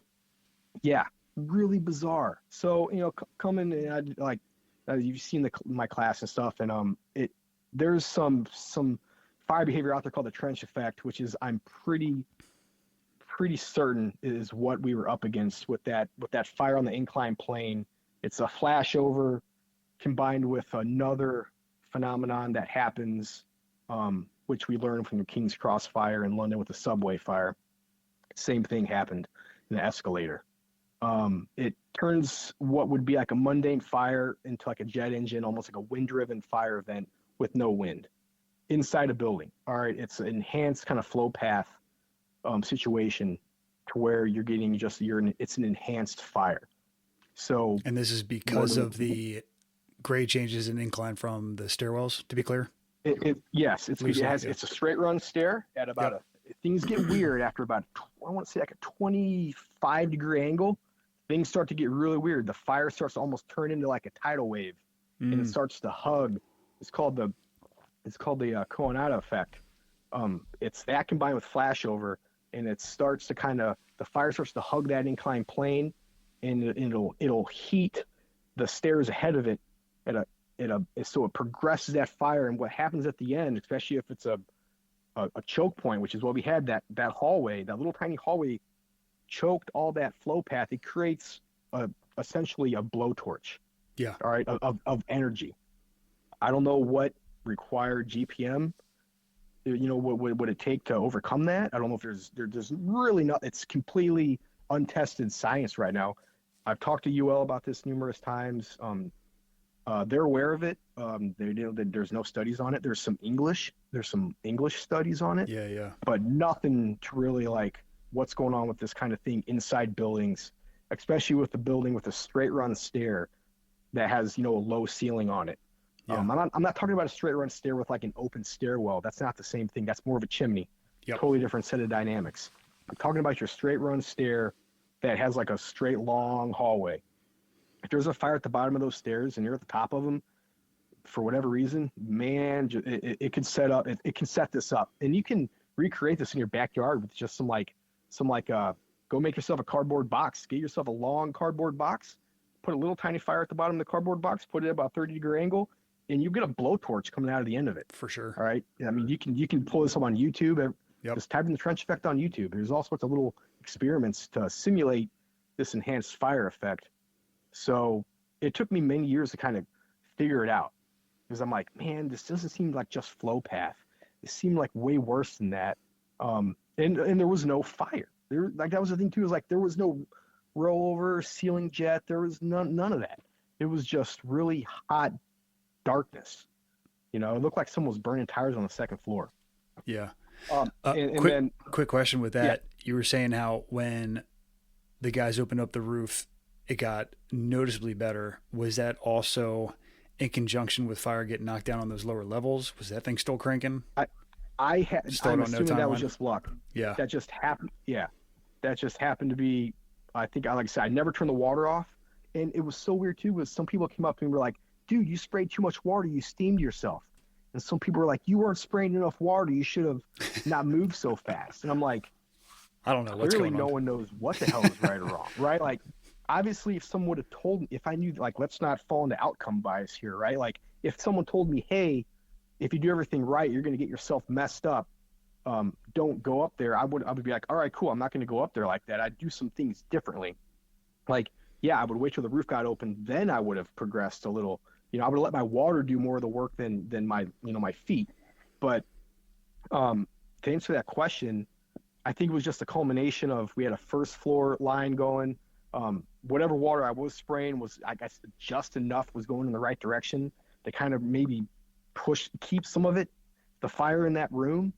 yeah, really bizarre. So, you know, coming and you've seen my class and stuff, and there's some fire behavior out there called the trench effect, which is I'm pretty certain is what we were up against with that fire on the incline plane. It's a flashover combined with another phenomenon that happens, which we learned from the King's Cross fire in London with the subway fire. Same thing happened in the escalator. It turns what would be like a mundane fire into like a jet engine, almost like a wind-driven fire event with no wind inside a building. All right, it's an enhanced kind of flow path situation to where you're getting it's an enhanced fire. So, and this is because of the grade changes in incline from the stairwells, to be clear? Yes, it's a straight run stair at about things get weird after about, I want to say like a 25 degree angle. Things start to get really weird. The fire starts to almost turn into like a tidal wave, and it starts to hug. It's called the Coronado effect. It's that combined with flashover, and it starts to the fire starts to hug that inclined plane, and it'll heat the stairs ahead of it so it progresses that fire. And what happens at the end, especially if it's a choke point, which is what we had, that hallway, that little tiny hallway choked all that flow path. It creates essentially a blowtorch. Yeah. All right. Of energy. I don't know what required GPM, what would it take to overcome that? I don't know if there's really not, it's completely untested science right now. I've talked to UL about this numerous times. They're aware of it. They know that there's no studies on it. There's some English studies on it. Yeah. But nothing to really like what's going on with this kind of thing inside buildings, especially with the building with a straight run stair that has, a low ceiling on it. Yeah. I'm not talking about a straight run stair with like an open stairwell. That's not the same thing. That's more of a chimney. Yep. Totally different set of dynamics. I'm talking about your straight run stair that has like a straight long hallway. If there's a fire at the bottom of those stairs and you're at the top of them, for whatever reason, man, it can set this up, and you can recreate this in your backyard with just go make yourself a cardboard box. Get yourself a long cardboard box, put a little tiny fire at the bottom of the cardboard box, put it at about 30 degree angle, and you get a blowtorch coming out of the end of it. For sure. All right. I mean, you can pull this up on YouTube. Yep. Just type in the trench effect on YouTube. There's all sorts of little experiments to simulate this enhanced fire effect. So it took me many years to kind of figure it out, because I'm like, man, this doesn't seem like just flow path. It seemed like way worse than that. And there was no fire. That was the thing too, is like there was no rollover, ceiling jet. There was none of that. It was just really hot darkness. It looked like someone was burning tires on the second floor. Yeah. Quick question with that. Yeah. You were saying how when the guys opened up the roof, it got noticeably better. Was that also in conjunction with fire getting knocked down on those lower levels? Was that thing still cranking? I'm assuming that was just luck. Yeah. That just happened. Yeah. That just happened to be, I think, like I said, I never turned the water off. And it was so weird too, was some people came up to me and were like, dude, you sprayed too much water. You steamed yourself. And some people were like, you weren't spraying enough water. You should have not moved so fast. And I'm like, I don't know what's clearly going on. No one knows what the hell is right or wrong, right? Like, obviously, if someone would have told me, if I knew, like, let's not fall into outcome bias here, right? Like, if someone told me, hey, if you do everything right, you're going to get yourself messed up. Don't go up there. I would be like, all right, cool. I'm not going to go up there like that. I'd do some things differently. Like, yeah, I would wait till the roof got open. Then I would have progressed a little. I would have let my water do more of the work than my, my feet. But to answer that question, I think it was just a culmination of, we had a first floor line going. Whatever water I was spraying was, I guess, just enough was going in the right direction to kind of maybe keep some of it, the fire in that room.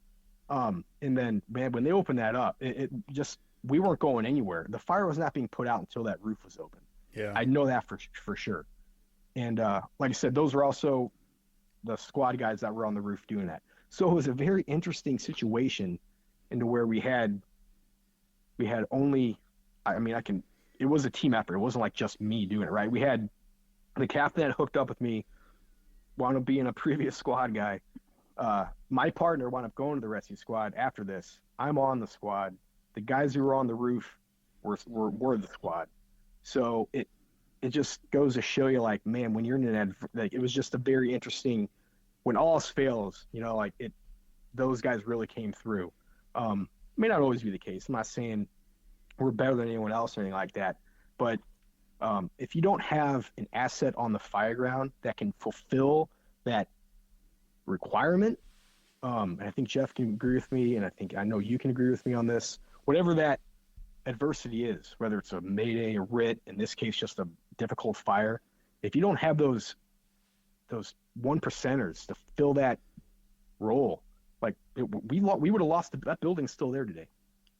And then, man, when they opened that up, it just, we weren't going anywhere. The fire was not being put out until that roof was open. Yeah. I know that for sure. And like I said, those were also the squad guys that were on the roof doing that. So it was a very interesting situation into where we had only, it was a team effort. It wasn't like just me doing it, right? We had the captain that hooked up with me, wound up being a previous squad guy. My partner wound up going to the rescue squad after this. I'm on the squad. The guys who were on the roof were the squad. So it just goes to show you, like, man, when you're in it was just a very interesting, when all else fails, those guys really came through. May not always be the case. I'm not saying we're better than anyone else or anything like that. But if you don't have an asset on the fireground that can fulfill that requirement, and I think Jeff can agree with me, and I know you can agree with me on this, whatever that adversity is, whether it's a mayday, a RIT, in this case just a difficult fire, if you don't have those 1%ers to fill that role, like we would have lost. That building's still there today,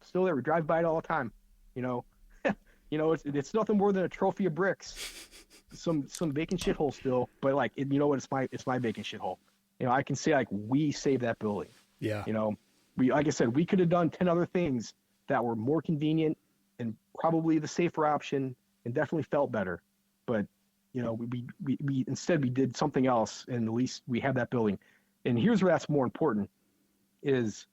still there. We drive by it all the time. It's nothing more than a trophy of bricks, some vacant shithole still, but like it's my vacant shithole. I can say, like, we saved that building. Yeah. We, like I said, we could have done 10 other things that were more convenient and probably the safer option and definitely felt better. But, we instead we did something else, and at least we have that building. And here's where that's more important, is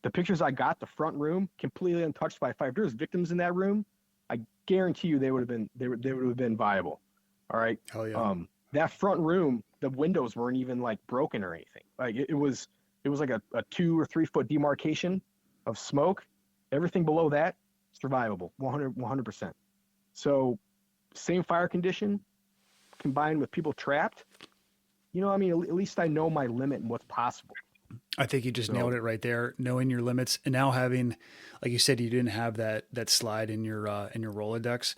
the pictures I got, the front room, completely untouched by fire. If there's victims in that room, I guarantee you they would have been viable. All right. Hell yeah. That front room, the windows weren't even like broken or anything. Like it was like a 2 or 3 foot demarcation of smoke. Everything below that, survivable, 100%. So same fire condition combined with people trapped, at least I know my limit and what's possible. I think you just nailed it right there, knowing your limits, and now having, like you said, you didn't have that slide in your Rolodex,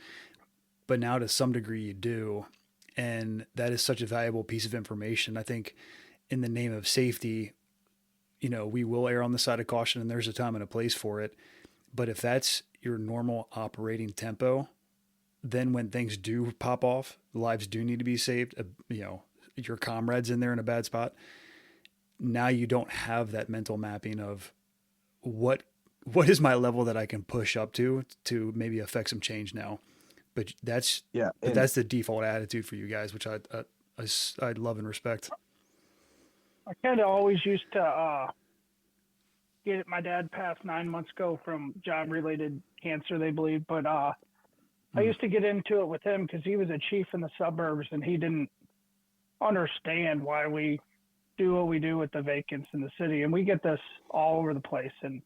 but now to some degree you do. And that is such a valuable piece of information. I think in the name of safety, we will err on the side of caution, and there's a time and a place for it. But if that's your normal operating tempo, then when things do pop off, lives do need to be saved. Your comrades in there in a bad spot. Now you don't have that mental mapping of what is my level that I can push up to maybe affect some change now. But that's the default attitude for you guys, which I love and respect. I kind of always used to get it. My dad passed 9 months ago from job-related cancer, they believe. But I used to get into it with him because he was a chief in the suburbs, and he didn't understand why we do what we do with the vacants in the city. And we get this all over the place. And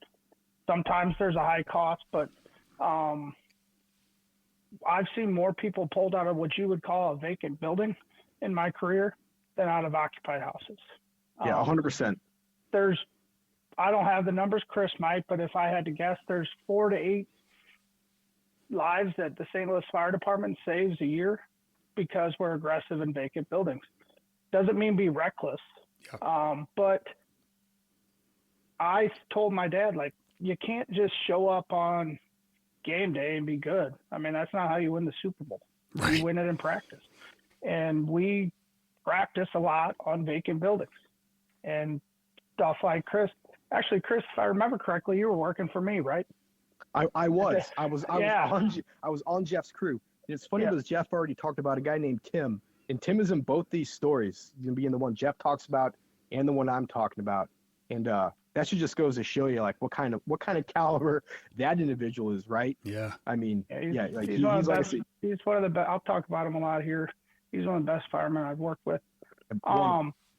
sometimes there's a high cost, but I've seen more people pulled out of what you would call a vacant building in my career than out of occupied houses. Yeah, 100%. I don't have the numbers, Chris might, but if I had to guess, there's 4 to 8 lives that the St. Louis Fire Department saves a year because we're aggressive in vacant buildings. Doesn't mean be reckless. Yeah. But I told my dad, like, you can't just show up on game day and be good. I mean, that's not how you win the Super Bowl. Right. You win it in practice. And we practice a lot on vacant buildings and stuff like Chris. Actually, Chris, if I remember correctly, you were working for me, right? I was on Jeff's crew. And it's funny because Jeff already talked about a guy named Tim, and Tim is in both these stories. He's gonna be in the one Jeff talks about and the one I'm talking about. And that should just goes to show you like what kind of caliber that individual is, right? Yeah. I mean, like he's one of the best. I'll talk about him a lot here. He's one of the best firemen I've worked with.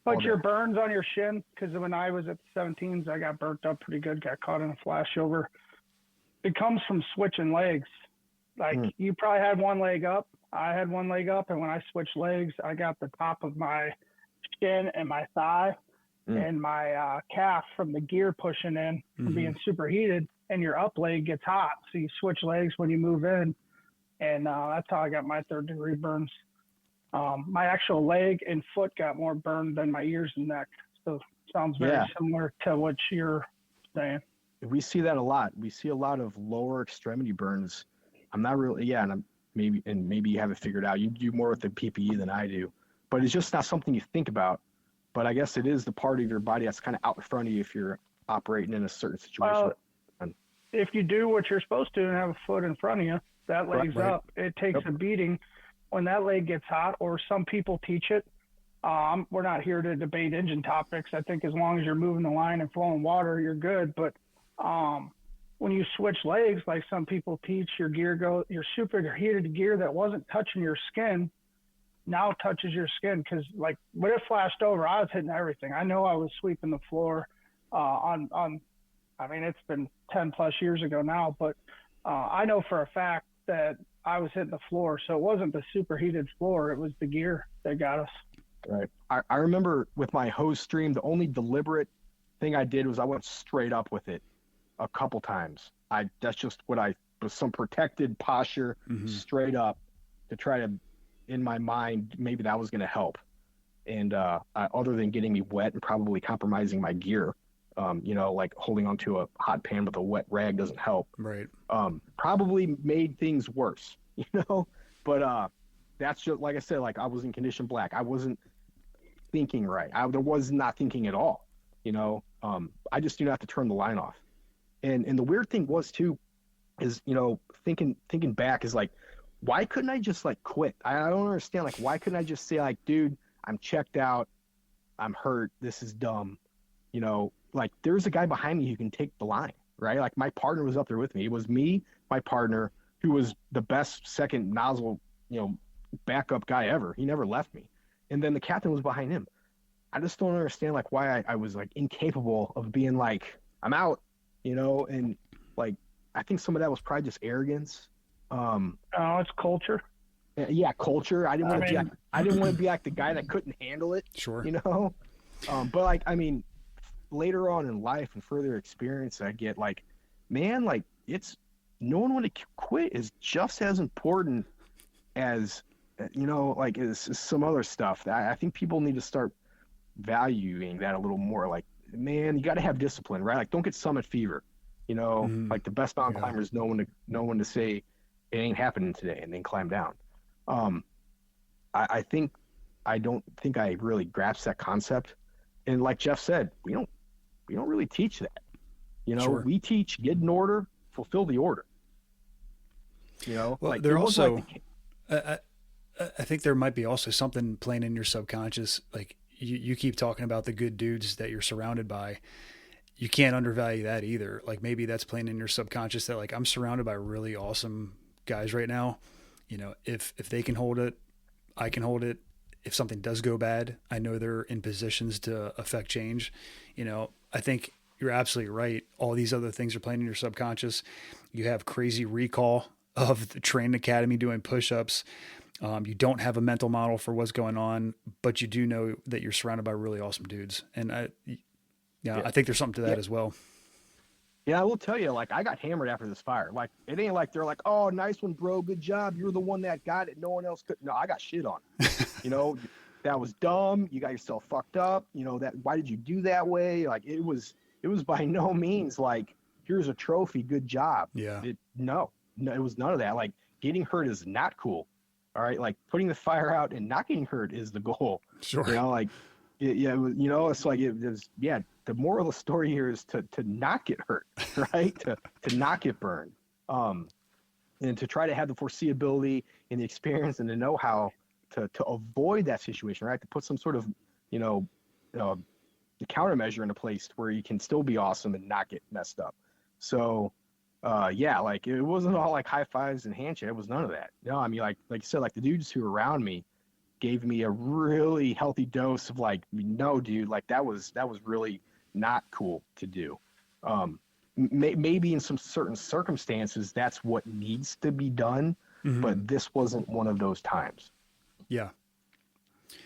But your burns on your shin, because when I was at the 17s, I got burnt up pretty good, got caught in a flashover. It comes from switching legs. Like you probably had one leg up. I had one leg up, and when I switched legs, I got the top of my shin and my thigh and my calf from the gear pushing in from being superheated, and your up leg gets hot. So you switch legs when you move in, and that's how I got my 3rd-degree burns. My actual leg and foot got more burned than my ears and neck. So it sounds very similar to what you're saying. We see that a lot. We see a lot of lower extremity burns. I'm not really, and maybe you haven't figured out. You do more with the PPE than I do, but it's just not something you think about. But I guess it is the part of your body that's kind of out in front of you if you're operating in a certain situation. If you do what you're supposed to and have a foot in front of you, that leg's up. It takes a beating. When that leg gets hot, or some people teach it, we're not here to debate engine topics. I think as long as you're moving the line and flowing water, you're good. But when you switch legs, like some people teach, your superheated gear that wasn't touching your skin now touches your skin. Because like when it flashed over, I was hitting everything. I know I was sweeping the floor I mean, it's been 10 plus years ago now, but I know for a fact that I was hitting the floor. So it wasn't the superheated floor. It was the gear that got us. Right. I remember with my hose stream, the only deliberate thing I did was I went straight up with it a couple times. That's just what was some protected posture, straight up to try to, in my mind, maybe that was going to help. And other than getting me wet and probably compromising my gear, like holding onto a hot pan with a wet rag doesn't help. Right. Probably made things worse, but that's just, like I said, like I was in condition black. I wasn't thinking right. I was not thinking at all, I just knew not to turn the line off. And the weird thing was too, is, thinking back is like, why couldn't I just like quit? I don't understand. Like, why couldn't I just say like, dude, I'm checked out. I'm hurt. This is dumb. Like there's a guy behind me who can take the line, right? Like my partner was up there with me. It was me, my partner, who was the best second nozzle, backup guy ever. He never left me. And then the captain was behind him. I just don't understand like why I was like incapable of being like, I'm out, and like, I think some of that was probably just arrogance. It's culture. Yeah, culture. I didn't want to be like the guy that couldn't handle it. Sure. But like, I mean, later on in life and further experience, I get like, man, like it's knowing when to quit is just as important as, like is some other stuff. I think people need to start valuing that a little more. Like, man, you got to have discipline, right? Like, don't get summit fever. Like the best mountain climbers know when to say it ain't happening today and then climb down. I don't think I really grasped that concept. And like Jeff said, we don't really teach that. Sure. We teach get in order, fulfill the order. Well, like there also, I think there might be also something playing in your subconscious. Like you keep talking about the good dudes that you're surrounded by. You can't undervalue that either. Like maybe that's playing in your subconscious that like I'm surrounded by really awesome guys right now. If they can hold it, I can hold it. if something does go bad, I know they're in positions to affect change. I think you're absolutely right. All these other things are playing in your subconscious. You have crazy recall of the training academy doing push-ups. You don't have a mental model for what's going on, but you do know that you're surrounded by really awesome dudes. And I think there's something to that as well. Yeah, I will tell you, like, I got hammered after this fire. Like, it ain't like they're like, oh, nice one, bro. Good job. You're the one that got it. No one else could. No, I got shit on. That was dumb. You got yourself fucked up. Why did you do that way? Like, it was by no means like, here's a trophy. Good job. Yeah. No, it was none of that. Like, getting hurt is not cool. All right. Like, putting the fire out and not getting hurt is the goal. Sure. It's like, the moral of the story here is to not get hurt, right? to not get burned. And to try to have the foreseeability and the experience and the know-how to avoid that situation, right? To put some sort of, the countermeasure into place where you can still be awesome and not get messed up. So, like, it wasn't all like high fives and handshake. It was none of that. No, I mean, like you said, like, the dudes who were around me gave me a really healthy dose of like, no, dude, like, that was really not cool to do. Maybe in some certain circumstances, that's what needs to be done, but this wasn't one of those times. Yeah.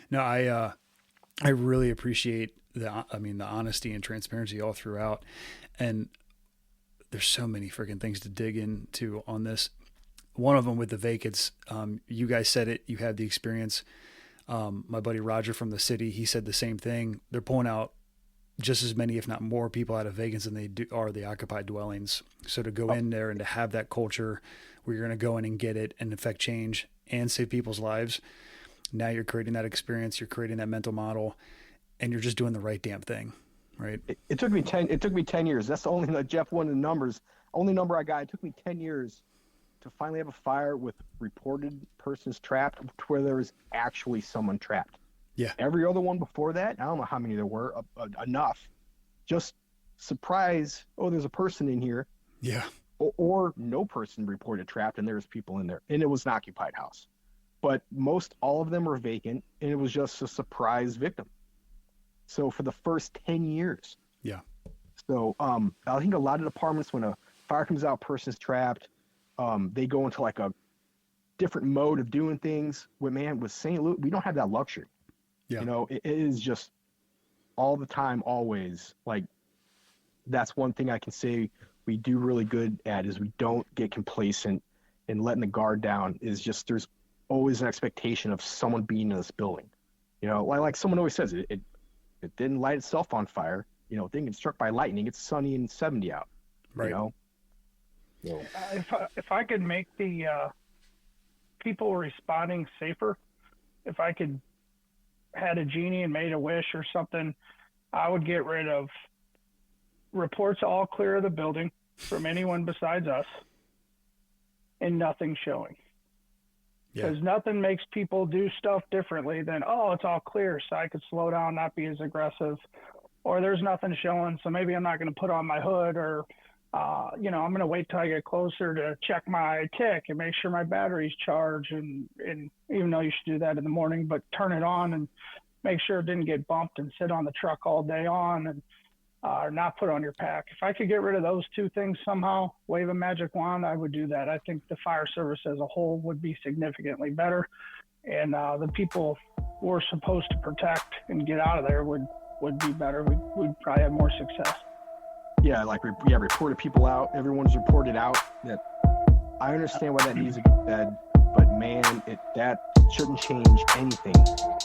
No, I really appreciate the honesty and transparency all throughout. And there's so many freaking things to dig into on this. One of them with the vacants, you guys said it, you had the experience. My buddy Roger from the city, he said the same thing. They're pulling out just as many, if not more, people out of vacants than they are the occupied dwellings. So to go in there and to have that culture where you're going to go in and get it and affect change and save people's lives, now you're creating that experience, you're creating that mental model, and you're just doing the right damn thing, right? It took me 10 years. That's the only, Jeff, one of the numbers, only number I got. It took me 10 years to finally have a fire with reported persons trapped where there was actually someone trapped. Yeah. Every other one before that, I don't know how many there were, enough. Just surprise, oh, there's a person in here. Yeah. Or no person reported trapped and there's people in there. And it was an occupied house. But all of them were vacant, and it was just a surprise victim. So for the first 10 years. Yeah. So I think a lot of departments, when a fire comes out, person's trapped, they go into like a different mode of doing things. With St. Louis, we don't have that luxury. Yeah. It is just all the time, always. Like, that's one thing I can say we do really good at, is we don't get complacent and letting the guard down. Is just, there's always an expectation of someone being in this building. Like someone always says, it didn't light itself on fire. It didn't get struck by lightning. It's sunny and 70 out. Right. If I could make the people responding safer, if I could had a genie and made a wish or something, I would get rid of reports all clear of the building from anyone besides us and nothing showing. Because nothing makes people do stuff differently than, oh, it's all clear, so I could slow down, not be as aggressive, or there's nothing showing, so maybe I'm not going to put on my hood, or I'm going to wait till I get closer to check my tick and make sure my battery's charged, and even though you should do that in the morning, but turn it on and make sure it didn't get bumped and sit on the truck all day on, and or not put on your pack. If I could get rid of those two things somehow, wave a magic wand, I would do that. I think the fire service as a whole would be significantly better, and the people we're supposed to protect and get out of there would be better. We'd probably have more success. Yeah, reported people out. Everyone's reported out. That I understand why that needs to get said, but man, that shouldn't change anything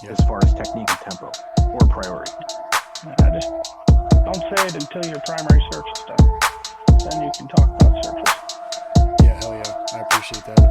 as far as technique and tempo or priority. I just don't say it until your primary search is done. Then you can talk about searches. Yeah, hell yeah. I appreciate that.